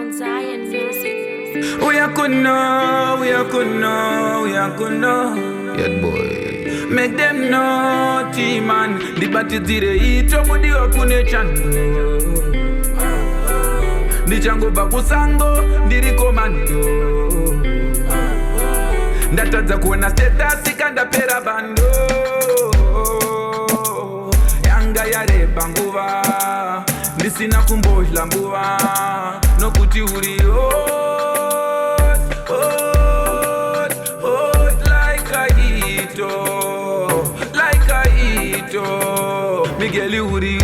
Mount Zion music. We are kunno, we are kunno, we are kunno. Yeah, boy. Make them know, T-man. The battle dire ito mudi wakune chando. Di chango bakusango, diri komando. Ndataza kuona status ikanda pera bando. Yanga yare banguva. Ndisina kumbojla mbuva. No kuti uri Miguel Uri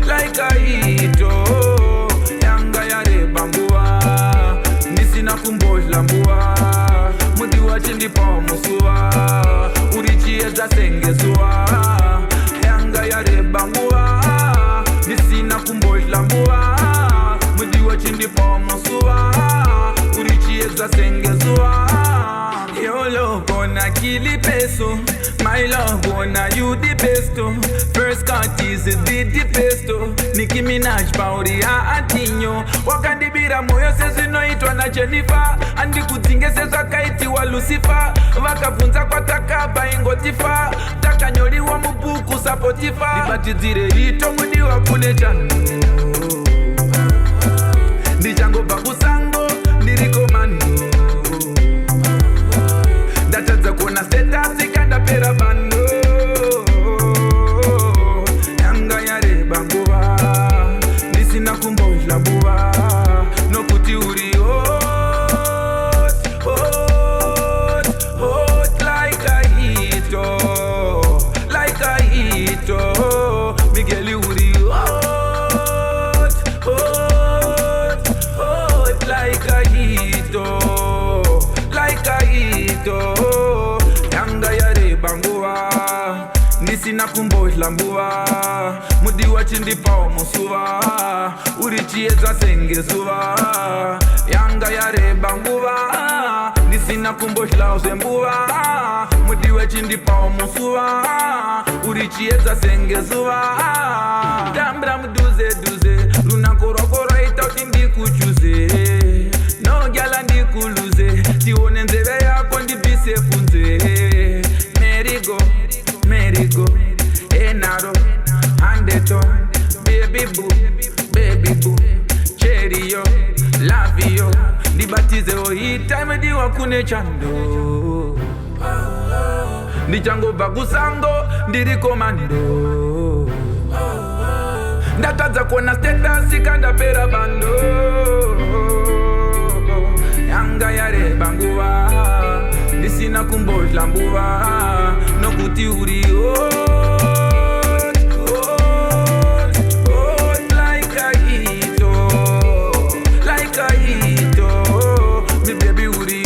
like a hito Yanga yare bambua Nisina kumbojla mbua Mudi wachindi pa musua Urichi eza sengezua Yanga yare bambua Nisina kumbojla mbua Mudi wachindi pa musua Urichi eza sengezua Your love gonna kill the peso. My love gonna you the besto. First cut is the pesto. Nicki Minaj Pauri Atinyo. Wakandibira moyo sesi no itwa na Jennifer. Andi kutinge sesi wakaiti wa Lucifer. Wakafunza kwa takaba ingotifa. Takanyoli wa mubuku sapotifa. Dibatizire ito mudi wa kune chando. Dichango bakusango nirikomando. Ndataza kuona status ikanda pera bando. Yanga yare banguva. Nisina kumbojla mbuva. No kuti uri hot like a hito. Like a hito. Miguel uri hot like a hito. Like a hito. Yanga yare banguva. Nisina kumbojla mbuva. Mudi wachindi pa musuva. Urichi eza sengezuva. Yanga yare banguva. Nisina kumbojla uzembuva. Mudi wachindi pa musuva. Urichi eza sengezuva. Dambra mduze duze. Luna korokoro ita utindi kuchuze. No gyala ndi kuluze. Tione nzeve yako ndibise funze. Merigo, enaro, handeto, baby boo, cherry-yo, love-yo. Dibatize o hii time di wakune chando. Di chango bagusango, diri komando. Ndataza kuona status ikanda pera bando. Yanga yare banguva. Nisina kumbojla mbuva. No kuti uri like a hito. Like a hito. Mi baby uri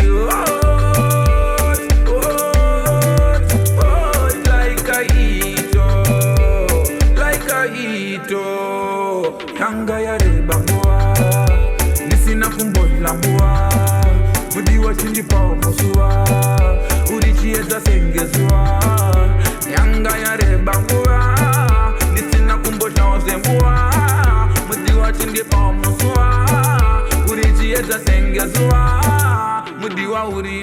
like a hito. Like a hito. Yanga yare bangua. Nisina kumbojla mbuva. Mudi wachindi pa musua. Urichi eza sengezua. Yanga yare bangua. Nisina kumbojla ozembua. Mudi wachindi pa musua. Urichi eza sengezua. Mudi wa uri